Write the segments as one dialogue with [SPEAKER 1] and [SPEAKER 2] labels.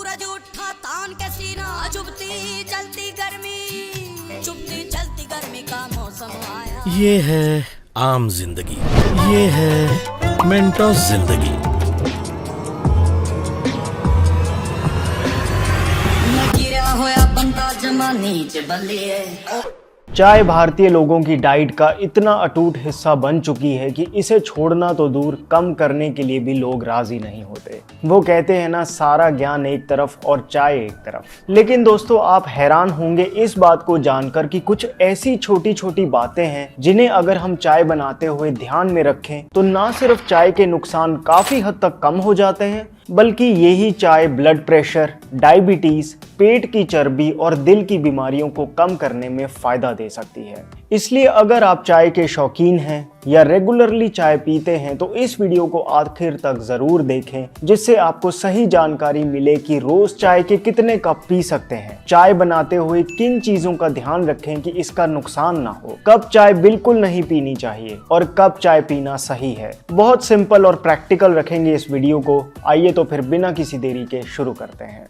[SPEAKER 1] सूरज उठा तान के सीना, चुभती चलती गर्मी का मौसम आया।
[SPEAKER 2] ये है आम जिंदगी, ये है मेंटोस जिंदगी।
[SPEAKER 1] गिरा होया बंदा जमा नीच बल्ले।
[SPEAKER 3] चाय भारतीय लोगों की डाइट का इतना अटूट हिस्सा बन चुकी है कि इसे छोड़ना तो दूर, कम करने के लिए भी लोग राजी नहीं होते। वो कहते हैं ना, सारा ज्ञान एक तरफ और चाय एक तरफ। लेकिन दोस्तों, आप हैरान होंगे इस बात को जानकर कि कुछ ऐसी छोटी छोटी बातें हैं जिन्हें अगर हम चाय बनाते हुए ध्यान में रखें तो ना सिर्फ चाय के नुकसान काफी हद तक कम हो जाते हैं, बल्कि यही चाय ब्लड प्रेशर, डायबिटीज, पेट की चर्बी और दिल की बीमारियों को कम करने में फायदा दे सकती है। इसलिए अगर आप चाय के शौकीन हैं या रेगुलरली चाय पीते हैं तो इस वीडियो को आखिर तक जरूर देखें, जिससे आपको सही जानकारी मिले कि रोज चाय के कितने कप पी सकते हैं, चाय बनाते हुए किन चीजों का ध्यान रखें कि इसका नुकसान ना हो, कब चाय बिल्कुल नहीं पीनी चाहिए और कब चाय पीना सही है। बहुत सिंपल और प्रैक्टिकल रखेंगे इस वीडियो को। आइए तो फिर बिना किसी देरी के शुरू करते हैं।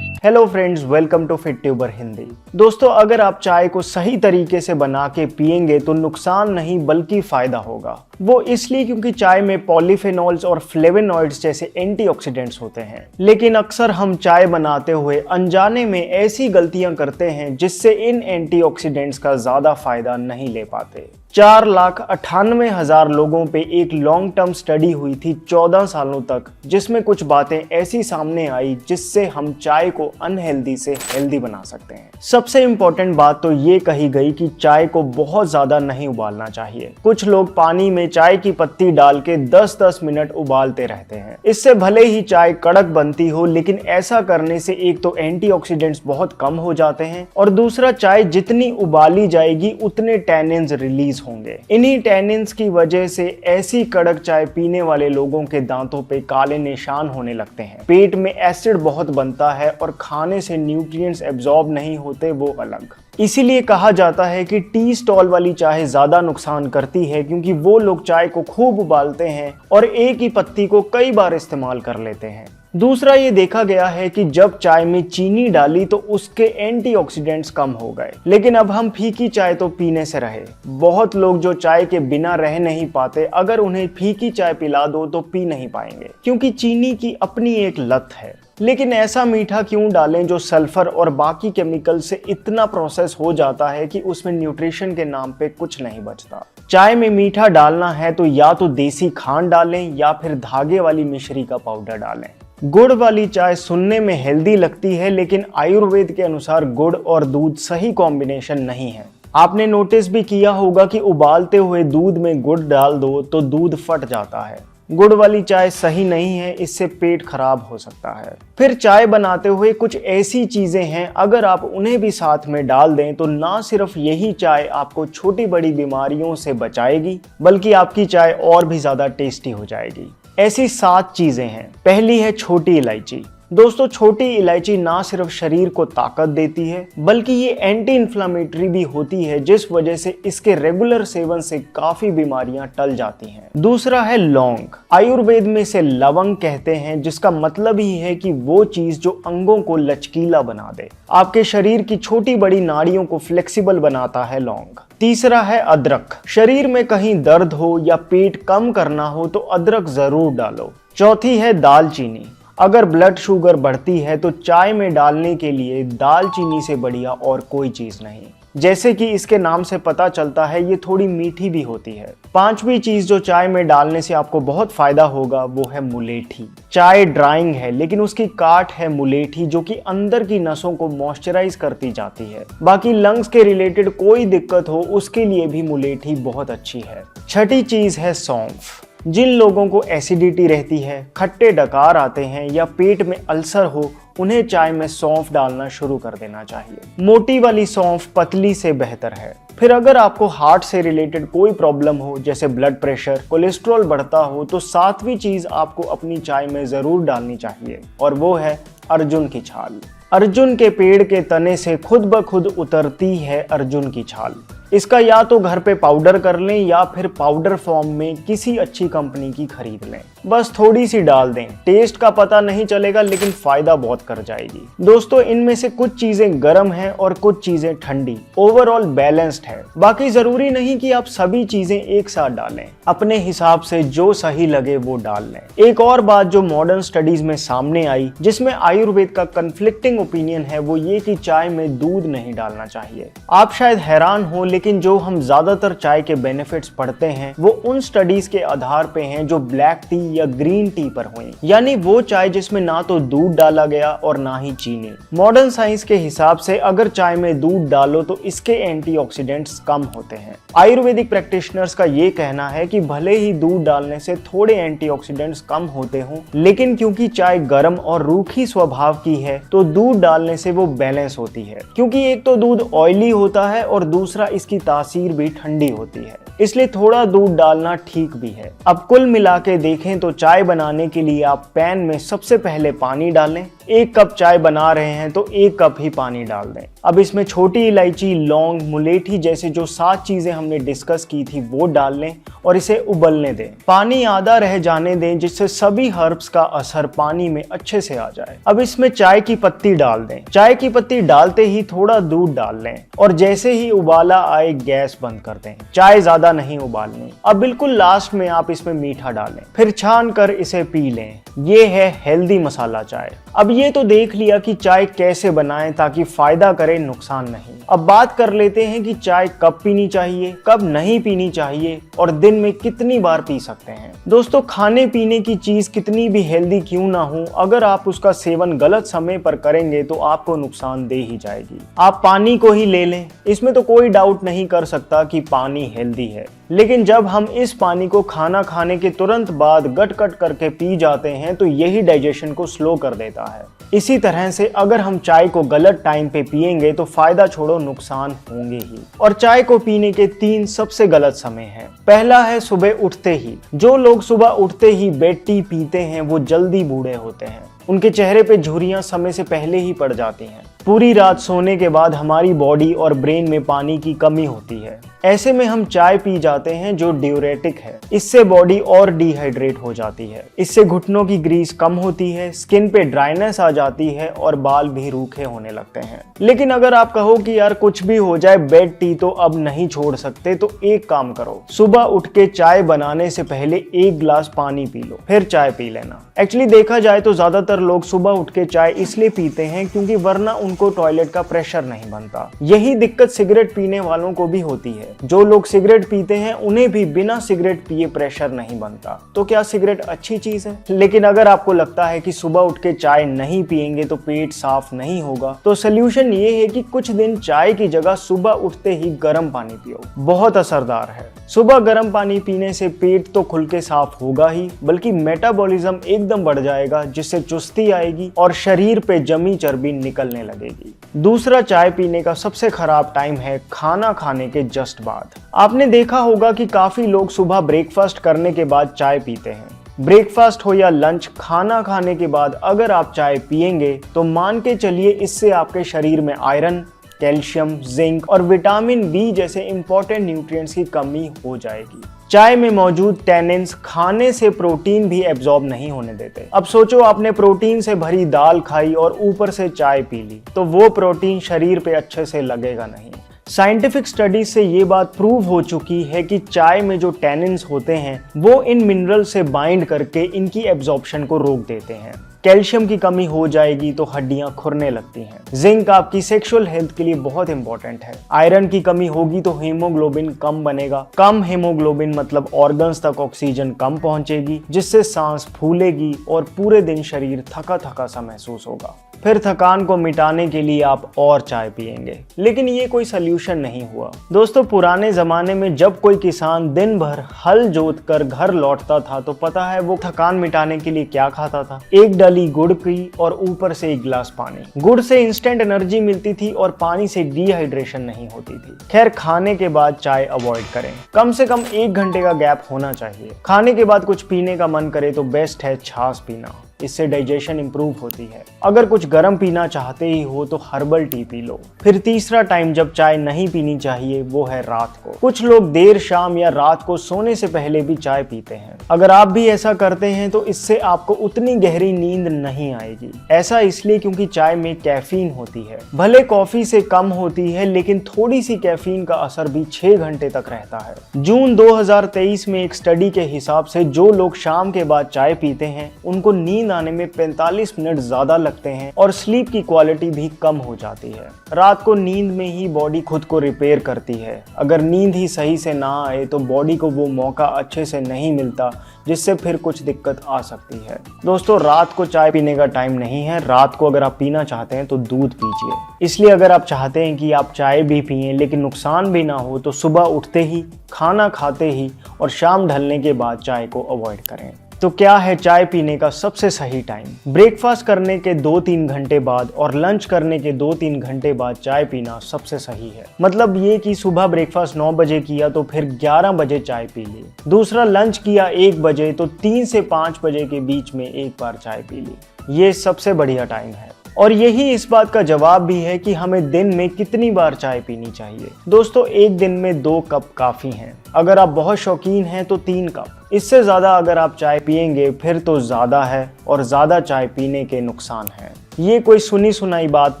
[SPEAKER 3] Hello friends, welcome to Fit Tuber Hindi. दोस्तों, अगर आप चाय को सही तरीके से बना के पिएंगे तो नुकसान नहीं बल्कि फायदा होगा। वो इसलिए क्योंकि चाय में पॉलीफेनॉल्स और फ्लेवोनॉइड्स जैसे एंटीऑक्सीडेंट्स होते हैं। लेकिन अक्सर हम चाय बनाते हुए अनजाने में ऐसी गलतियां करते हैं जिससे इन एंटीऑक्सीडेंट्स का ज्यादा फायदा नहीं ले पाते। 4,98,000 लोगों पे एक लॉन्ग टर्म स्टडी हुई थी 14 सालों तक, जिसमें कुछ बातें ऐसी सामने आई जिससे हम चाय को अनहेल्दी से हेल्दी बना सकते हैं। सबसे इम्पोर्टेंट बात तो ये कही गई कि चाय को बहुत ज्यादा नहीं उबालना चाहिए। कुछ लोग पानी में चाय की पत्ती डाल के 10-10 मिनट उबालते रहते हैं। इससे भले ही चाय कड़क बनती हो, लेकिन ऐसा करने से एक तो एंटीऑक्सीडेंट्स बहुत कम हो जाते हैं और दूसरा, चाय जितनी उबाली जाएगी उतने टैनिन्स रिलीज होंगे। इन्हीं टैनिन्स की वजह से ऐसी कड़क चाय पीने वाले लोगों के दांतों पे काले निशान होने लगते हैं। पेट में एसिड बहुत बनता है और खाने से न्यूट्रिएंट्स एब्जॉर्ब नहीं होते, वो अलग। इसीलिए कहा जाता है कि टी स्टॉल वाली चाय ज्यादा नुकसान करती है, क्योंकि वो लोग चाय को खूब उबालते हैं और एक ही पत्ती को कई बार इस्तेमाल कर लेते हैं। दूसरा, ये देखा गया है कि जब चाय में चीनी डाली तो उसके एंटीऑक्सीडेंट्स कम हो गए, लेकिन अब हम फीकी चाय तो पीने से रहे। बहुत लोग जो चाय के बिना रह नहीं पाते, अगर उन्हें फीकी चाय पिला दो तो पी नहीं पाएंगे, क्योंकि चीनी की अपनी एक लत है। लेकिन ऐसा मीठा क्यों डालें जो सल्फर और बाकी केमिकल से इतना प्रोसेस हो जाता है कि उसमें न्यूट्रिशन के नाम पे कुछ नहीं बचता। चाय में मीठा डालना है तो या तो देसी खांड डालें या फिर धागे वाली मिश्री का पाउडर डालें। गुड़ वाली चाय सुनने में हेल्दी लगती है, लेकिन आयुर्वेद के अनुसार गुड़ और दूध सही कॉम्बिनेशन नहीं है। आपने नोटिस भी किया होगा कि उबालते हुए दूध में गुड़ डाल दो तो दूध फट जाता है। गुड़ वाली चाय सही नहीं है, इससे पेट खराब हो सकता है। फिर चाय बनाते हुए कुछ ऐसी चीजें हैं, अगर आप उन्हें भी साथ में डाल दें तो ना सिर्फ यही चाय आपको छोटी बड़ी बीमारियों से बचाएगी, बल्कि आपकी चाय और भी ज्यादा टेस्टी हो जाएगी। ऐसी 7 चीजें हैं। पहली है छोटी इलायची। दोस्तों, छोटी इलायची ना सिर्फ शरीर को ताकत देती है, बल्कि ये एंटी इन्फ्लामेटरी भी होती है, जिस वजह से इसके रेगुलर सेवन से काफी बीमारियां टल जाती हैं। दूसरा है लौंग। आयुर्वेद में इसे लवंग कहते हैं, जिसका मतलब ही है कि वो चीज जो अंगों को लचकीला बना दे। आपके शरीर की छोटी बड़ी नाड़ियों को फ्लेक्सिबल बनाता है लौंग। तीसरा है अदरक। शरीर में कहीं दर्द हो या पेट कम करना हो तो अदरक जरूर डालो। चौथी है दालचीनी। अगर ब्लड शुगर बढ़ती है तो चाय में डालने के लिए दालचीनी से बढ़िया और कोई चीज नहीं। जैसे कि इसके नाम से पता चलता है, ये थोड़ी मीठी भी होती है। 5वीं चीज जो चाय में डालने से आपको बहुत फायदा होगा वो है मुलेठी। चाय ड्राइंग है, लेकिन उसकी काट है मुलेठी, जो कि अंदर की नसों को मॉइस्चराइज करती जाती है। बाकी लंग्स के रिलेटेड कोई दिक्कत हो उसके लिए भी मुलेठी बहुत अच्छी है। छठी चीज है सौंफ। जिन लोगों को एसिडिटी रहती है, खट्टे डकार आते हैं या पेट में अल्सर हो, उन्हें चाय में सौंफ डालना शुरू कर देना चाहिए। मोटी वाली सौंफ पतली से बेहतर है। फिर अगर आपको हार्ट से रिलेटेड कोई प्रॉब्लम हो, जैसे ब्लड प्रेशर, कोलेस्ट्रॉल बढ़ता हो, तो 7वीं चीज आपको अपनी चाय में जरूर डालनी चाहिए, और वो है अर्जुन की छाल। अर्जुन के पेड़ के तने से खुद ब खुद उतरती है अर्जुन की छाल। इसका या तो घर पे पाउडर कर लें या फिर पाउडर फॉर्म में किसी अच्छी कंपनी की खरीद लें। बस थोड़ी सी डाल दें, टेस्ट का पता नहीं चलेगा लेकिन फायदा बहुत कर जाएगी। दोस्तों इनमें से कुछ चीजें गर्म हैं और कुछ चीजें ठंडी, ओवरऑल बैलेंस्ड है। बाकी जरूरी नहीं कि आप सभी चीजें एक साथ डालें, अपने हिसाब से जो सही लगे वो डाल लें। एक और बात जो मॉडर्न स्टडीज में सामने आई, जिसमें आयुर्वेद का कन्फ्लिक्टिंग ओपिनियन है, वो ये कि चाय में दूध नहीं डालना चाहिए। आप शायद हैरान हो, लेकिन जो हम ज्यादातर चाय के बेनिफिट्स पढ़ते हैं वो उन स्टडीज के आधार पे हैं जो ब्लैक टी या ग्रीन टी पर हुई, यानी वो चाय जिसमें ना तो दूध डाला गया और ना ही चीनी। मॉडर्न साइंस के हिसाब से अगर चाय में दूध डालो तो इसके एंटीऑक्सीडेंट्स कम होते हैं। आयुर्वेदिक प्रैक्टिशनर्स का ये कहना है कि भले ही दूध डालने से थोड़े एंटीऑक्सीडेंट्स कम होते हों, लेकिन क्योंकि चाय गर्म और रूखी स्वभाव की है तो दूध डालने से वो बैलेंस होती है, क्योंकि एक तो दूध ऑयली होता है और दूसरा इसकी तासीर भी ठंडी होती है, इसलिए थोड़ा दूध डालना ठीक भी है। अब कुल मिला के देखें तो चाय बनाने के लिए आप पैन में सबसे पहले पानी डालें। 1 कप चाय बना रहे हैं तो 1 कप ही पानी डाल दें। अब इसमें छोटी इलायची, लौंग, मुलेठी जैसे जो 7 चीजें हमने डिस्कस की थी वो डाल लें और इसे उबलने दें। पानी आधा रह जाने दें जिससे सभी हर्ब्स का असर पानी में अच्छे से आ जाए। अब इसमें चाय की पत्ती डाल दें। चाय की पत्ती डालते ही थोड़ा दूध डाल लें और जैसे ही उबाला आए गैस बंद कर दें। चाय ज्यादा नहीं उबालनी। अब बिल्कुल लास्ट में आप इसमें मीठा डालें, फिर छान कर इसे पी लें। ये है हेल्दी मसाला चाय। अब ये तो देख लिया कि चाय कैसे बनाएं ताकि फायदा करे, नुकसान नहीं। अब बात कर लेते हैं कि चाय कब पीनी चाहिए, कब नहीं पीनी चाहिए और दिन में कितनी बार पी सकते हैं। दोस्तों खाने पीने की चीज कितनी भी हेल्दी क्यों ना हो, अगर आप उसका सेवन गलत समय पर करेंगे तो आपको नुकसान दे ही जाएगी। आप पानी को ही ले लें, इसमें तो कोई डाउट नहीं कर सकता कि पानी हेल्दी है, लेकिन जब हम इस पानी को खाना खाने के तुरंत बाद गट गट करके पी जाते हैं तो यही डाइजेशन को स्लो कर देता है। इसी तरह से अगर हम चाय को गलत टाइम पे पिएंगे तो फायदा छोड़ो नुकसान होंगे ही। और चाय को पीने के 3 सबसे गलत समय हैं। पहला है सुबह उठते ही। जो लोग सुबह उठते ही बेड टी पीते हैं वो जल्दी बूढ़े होते हैं। उनके चेहरे पे झुर्रियां समय से पहले ही पड़ जाती हैं। पूरी रात सोने के बाद हमारी बॉडी और ब्रेन में पानी की कमी होती है। ऐसे में हम चाय पी जाते हैं जो डाययूरेटिक है। इससे बॉडी और डिहाइड्रेट हो जाती है। इससे घुटनों की ग्रीस कम होती है, स्किन पे ड्राइनेस आ जाती है और बाल भी रूखे होने लगते हैं। लेकिन अगर आप कहो कि यार कुछ भी हो जाए, बेड टी तो अब नहीं छोड़ सकते, तो एक काम करो, सुबह उठ के चाय बनाने से पहले 1 गिलास पानी पी लो, फिर चाय पी लेना। एक्चुअली देखा जाए तो ज्यादातर लोग सुबह उठ के चाय इसलिए पीते हैं क्योंकि वरना उनको टॉयलेट का प्रेशर नहीं बनता। यही दिक्कत सिगरेट पीने वालों को भी होती है। जो लोग सिगरेट पीते हैं उन्हें भी बिना सिगरेट पिए प्रेशर नहीं बनता। तो क्या सिगरेट अच्छी चीज है? लेकिन अगर आपको लगता है कि सुबह उठ के चाय नहीं पिएंगे तो पेट साफ नहीं होगा, तो सोल्यूशन ये है कि कुछ दिन चाय की जगह सुबह उठते ही गर्म पानी पियो। बहुत असरदार है। सुबह गर्म पानी पीने से पेट तो खुल के साफ होगा ही, बल्कि मेटाबॉलिज्म एकदम बढ़ जाएगा, जिससे चुस्ती आएगी और शरीर पे जमी चर्बी निकलने लगेगी। दूसरा चाय पीने का सबसे खराब टाइम है खाना खाने के जस्ट बाद। आपने देखा होगा कि काफी लोग सुबह ब्रेकफास्ट करने के बाद चाय पीते हैं। ब्रेकफास्ट हो या लंच, खाना खाने के बाद अगर आप चाय पिएंगे तो मान के चलिए इससे आपके शरीर में आयरन, कैल्शियम, जिंक और विटामिन बी जैसे इंपॉर्टेंट न्यूट्रिएंट्स की कमी हो जाएगी। चाय में मौजूद टैनिन्स खाने से प्रोटीन भी एब्जॉर्ब नहीं होने देते। अब सोचो आपने प्रोटीन से भरी दाल खाई और ऊपर से चाय पी ली, तो वो प्रोटीन शरीर पे अच्छे से लगेगा नहीं। साइंटिफिक स्टडीज से ये बात प्रूव हो चुकी है कि चाय में जो टैनिन्स होते हैं वो इन मिनरल से बाइंड करके इनकी एब्जॉर्प्शन को रोक देते हैं। कैल्शियम की कमी हो जाएगी तो हड्डियां खुरने लगती हैं। जिंक आपकी सेक्सुअल हेल्थ के लिए बहुत इंपॉर्टेंट है। आयरन की कमी होगी तो हीमोग्लोबिन कम बनेगा। कम हीमोग्लोबिन मतलब ऑर्गन्स तक ऑक्सीजन कम पहुंचेगी, जिससे सांस फूलेगी और पूरे दिन शरीर थका थका सा महसूस होगा। फिर थकान को मिटाने के लिए आप और चाय पिएंगे। लेकिन ये कोई सल्यूशन नहीं हुआ। दोस्तों पुराने जमाने में जब कोई किसान दिन भर हल जोत कर घर लौटता था तो पता है वो थकान मिटाने के लिए क्या खाता था? 1 डली गुड़ की और ऊपर से 1 गिलास पानी। गुड़ से इंस्टेंट एनर्जी मिलती थी और पानी से डिहाइड्रेशन नहीं होती थी। खैर खाने के बाद चाय अवॉइड करें। कम से कम 1 घंटे का गैप होना चाहिए। खाने के बाद कुछ पीने का मन करे तो बेस्ट है छाछ पीना। इससे डाइजेशन इंप्रूव होती है। अगर कुछ गर्म पीना चाहते ही हो तो हर्बल टी पी लो। फिर तीसरा टाइम जब चाय नहीं पीनी चाहिए वो है रात को। कुछ लोग देर शाम या रात को सोने से पहले भी चाय पीते हैं। अगर आप भी ऐसा करते हैं तो इससे आपको उतनी गहरी नींद नहीं आएगी। ऐसा इसलिए क्योंकि चाय में कैफीन होती है। भले कॉफी से कम होती है लेकिन थोड़ी सी कैफीन का असर भी 6 घंटे तक रहता है। जून 2023 में एक स्टडी के हिसाब से जो लोग शाम के बाद चाय पीते हैं उनको नींद आने में 45 मिनट ज्यादा लगते हैं और स्लीप की क्वालिटी भी कम हो जाती है। रात को नींद में ही बॉडी खुद को रिपेयर करती है। अगर नींद ही सही से ना आए तो बॉडी को वो मौका अच्छे से नहीं मिलता, जिससे फिर कुछ दिक्कत आ सकती है। दोस्तों, रात को चाय पीने का टाइम नहीं है। रात को अगर आप पीना चाहते हैं तो दूध पीजिए। इसलिए अगर आप चाहते हैं कि आप चाय भी पिएं लेकिन नुकसान भी ना हो तो सुबह उठते ही, खाना खाते ही और शाम ढलने के बाद चाय को अवॉइड करें। तो क्या है चाय पीने का सबसे सही टाइम? ब्रेकफास्ट करने के 2-3 घंटे बाद और लंच करने के 2-3 घंटे बाद चाय पीना सबसे सही है। मतलब ये कि सुबह ब्रेकफास्ट 9 बजे किया तो फिर 11 बजे चाय पी ली। दूसरा, लंच किया 1 बजे तो 3 से 5 बजे के बीच में एक बार चाय पी ली। ये सबसे बढ़िया टाइम है। और यही इस बात का जवाब भी है कि हमें दिन में कितनी बार चाय पीनी चाहिए। दोस्तों, एक दिन में 2 कप काफी हैं। अगर आप बहुत शौकीन हैं तो 3 कप। इससे ज्यादा अगर आप चाय पिएंगे फिर तो ज्यादा है और ज्यादा चाय पीने के नुकसान हैं। ये कोई सुनी सुनाई बात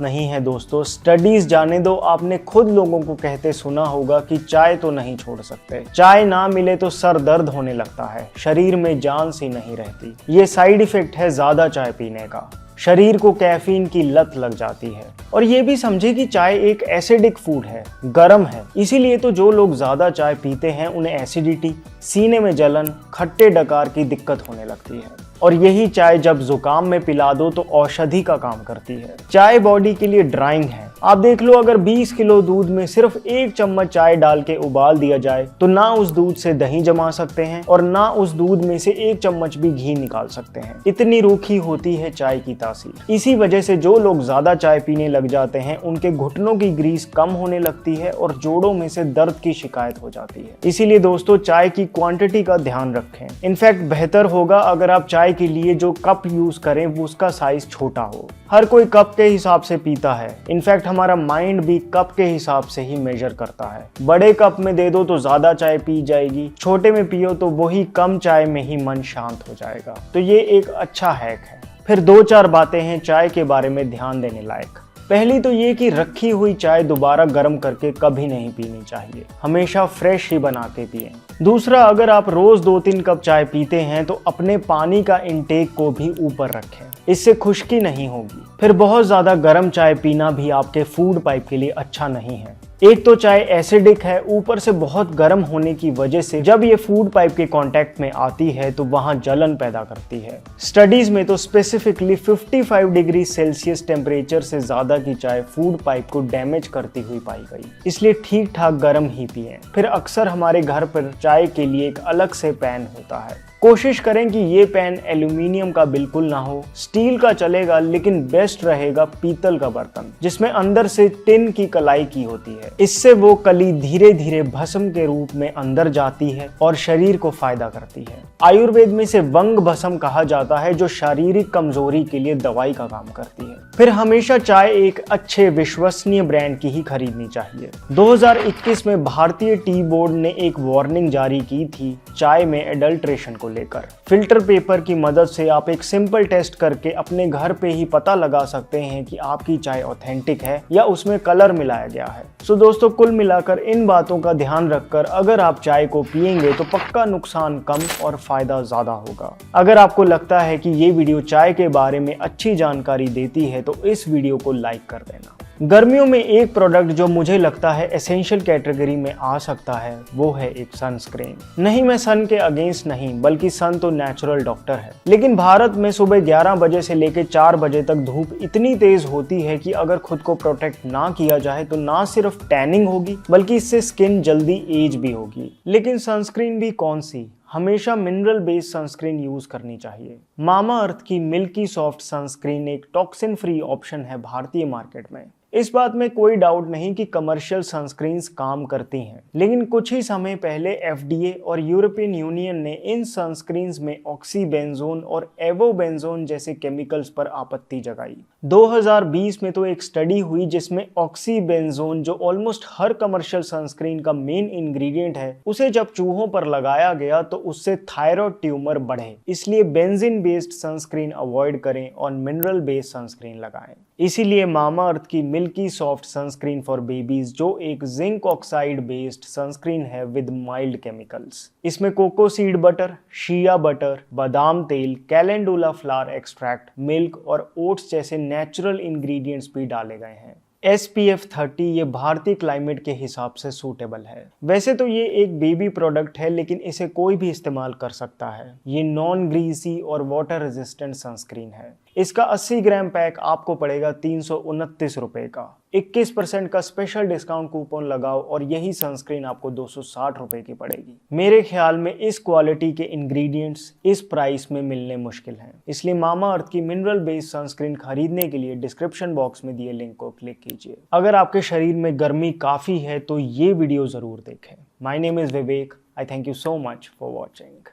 [SPEAKER 3] नहीं है दोस्तों, स्टडीज जाने दो। आपने खुद लोगों को कहते सुना होगा कि चाय तो नहीं छोड़ सकते, चाय ना मिले तो सर दर्द होने लगता है, शरीर में जान सी नहीं रहती। ये साइड इफेक्ट है ज्यादा चाय पीने का। शरीर को कैफीन की लत लग जाती है। और ये भी समझे कि चाय एक एसिडिक फूड है, गर्म है। इसीलिए तो जो लोग ज्यादा चाय पीते हैं उन्हें एसिडिटी, सीने में जलन, खट्टे डकार की दिक्कत होने लगती है। और यही चाय जब जुकाम में पिला दो तो औषधि का काम करती है। चाय बॉडी के लिए ड्राइंग है। आप देख लो, अगर 20 किलो दूध में सिर्फ 1 चम्मच चाय डाल के उबाल दिया जाए तो ना उस दूध से दही जमा सकते हैं और ना उस दूध में से 1 चम्मच भी घी निकाल सकते हैं। इतनी रूखी होती है चाय की तासीर। इसी वजह से जो लोग ज्यादा चाय पीने लग जाते हैं उनके घुटनों की ग्रीस कम होने लगती है और जोड़ों में से दर्द की शिकायत हो जाती है। इसीलिए दोस्तों, चाय की क्वांटिटी का ध्यान रखें। इनफैक्ट बेहतर होगा अगर आप चाय के लिए जो कप यूज करें वो उसका साइज छोटा हो। हर कोई कप के हिसाब से पीता है। इनफैक्ट हमारा माइंड भी कप के हिसाब से ही मेजर करता है। बड़े कप में दे दो तो ज्यादा चाय पी जाएगी, छोटे में पियो तो वही कम चाय में ही मन शांत हो जाएगा। तो ये एक अच्छा हैक है। फिर 2-4 बातें हैं चाय के बारे में ध्यान देने लायक। पहली तो ये कि रखी हुई चाय दोबारा गर्म करके कभी नहीं पीनी चाहिए, हमेशा फ्रेश ही बना के पिएं। दूसरा, अगर आप रोज 2-3 कप चाय पीते हैं तो अपने पानी का इंटेक को भी ऊपर रखें, इससे खुश्की नहीं होगी। फिर बहुत ज्यादा गर्म चाय पीना भी आपके फूड पाइप के लिए अच्छा नहीं है। एक तो चाय एसिडिक है, ऊपर से बहुत गर्म होने की वजह से जब ये फूड पाइप के कांटेक्ट में आती है तो वहां जलन पैदा करती है। स्टडीज में तो स्पेसिफिकली 55 डिग्री सेल्सियस टेम्परेचर से ज्यादा की चाय फूड पाइप को डैमेज करती हुई पाई गई। इसलिए ठीक ठाक गर्म ही पिएं। फिर अक्सर हमारे घर पर चाय के लिए एक अलग से पैन होता है। कोशिश करें कि ये पैन एल्यूमिनियम का बिल्कुल ना हो, स्टील का चलेगा, लेकिन बेस्ट रहेगा पीतल का बर्तन जिसमें अंदर से टिन की कलाई की होती है। इससे वो कली धीरे धीरे भस्म के रूप में अंदर जाती है और शरीर को फायदा करती है। आयुर्वेद में इसे वंग भस्म कहा जाता है, जो शारीरिक कमजोरी के लिए दवाई का काम करती है। फिर हमेशा चाय एक अच्छे विश्वसनीय ब्रांड की ही खरीदनी चाहिए। 2021 में भारतीय टी बोर्ड ने एक वार्निंग जारी की थी चाय में एडल्ट्रेशन को लेकर। फिल्टर पेपर की मदद से आप एक सिंपल टेस्ट करके अपने घर पे ही पता लगा सकते हैं कि आपकी चाय ऑथेंटिक है या उसमें कलर मिलाया गया है। सो दोस्तों, कुल मिलाकर इन बातों का ध्यान रखकर अगर आप चाय को पिएंगे तो पक्का नुकसान कम और फायदा ज्यादा होगा। अगर आपको लगता है कि ये वीडियो चाय के बारे में अच्छी जानकारी देती है तो इस वीडियो को लाइक कर देना। गर्मियों में एक प्रोडक्ट जो मुझे लगता है एसेंशियल कैटेगरी में आ सकता है वो है एक सनस्क्रीन। नहीं, मैं सन के अगेंस्ट नहीं, बल्कि सन तो नेचुरल डॉक्टर है। लेकिन भारत में सुबह 11 बजे से लेकर 4 बजे तक धूप इतनी तेज होती है कि अगर खुद को प्रोटेक्ट ना किया जाए तो ना सिर्फ टैनिंग होगी बल्कि इससे स्किन जल्दी एज भी होगी। लेकिन सनस्क्रीन भी कौन सी? हमेशा मिनरल बेस्ड सनस्क्रीन यूज करनी चाहिए। मामा अर्थ की मिल्की सॉफ्ट सनस्क्रीन एक टॉक्सिन फ्री ऑप्शन है भारतीय मार्केट में। इस बात में कोई डाउट नहीं कि कमर्शियल सनस्क्रीन्स काम करती हैं, लेकिन कुछ ही समय पहले एफडीए और यूरोपियन यूनियन ने इन सनस्क्रीन्स में ऑक्सीबेंजोन और एवोबेंजोन जैसे केमिकल्स पर आपत्ति जगाई। 2020 में तो एक स्टडी हुई जिसमें ऑक्सीबेंजोन, जो ऑलमोस्ट हर कमर्शियल सनस्क्रीन का मेन इंग्रेडिएंट है, उसे जब चूहों पर लगाया गया तो उससे थायराइड ट्यूमर बढ़े। इसलिए बेंजीन बेस्ड सनस्क्रीन अवॉइड करें और मिनरल बेस्ड सनस्क्रीन लगाएं। इसीलिए मामाअर्थ की milky soft sunscreen for babies, जो एक जिंक ऑक्साइड बेस्ड सनस्क्रीन है विद माइल्ड केमिकल्स, इसमें cocoa seed butter, shea butter, बादाम तेल, कैलेंडुला फ्लावर एक्सट्रैक्ट, मिल्क और ओट्स जैसे नेचुरल इंग्रेडिएंट्स भी डाले गए हैं। SPF 30 ये भारतीय क्लाइमेट के हिसाब से सूटेबल है। वैसे तो ये एक बेबी प्रोडक्ट है, लेकिन इसे कोई भी इस्तेमाल कर सकता है। ये नॉन ग्रीसी और वाटर रेजिस्टेंट सनस्क्रीन है। इसका 80 ग्राम पैक आपको पड़ेगा 329 रुपए का। 21% का स्पेशल डिस्काउंट कूपन लगाओ और यही सनस्क्रीन आपको 260 रुपए की पड़ेगी। मेरे ख्याल में इस क्वालिटी के इंग्रेडिएंट्स इस प्राइस में मिलने मुश्किल हैं। इसलिए मामाअर्थ की मिनरल बेस्ड सनस्क्रीन खरीदने के लिए डिस्क्रिप्शन बॉक्स में दिए लिंक को क्लिक कीजिए। अगर आपके शरीर में गर्मी काफी है तो ये वीडियो जरूर देखें। My name is Vivek. I thank you so much for watching.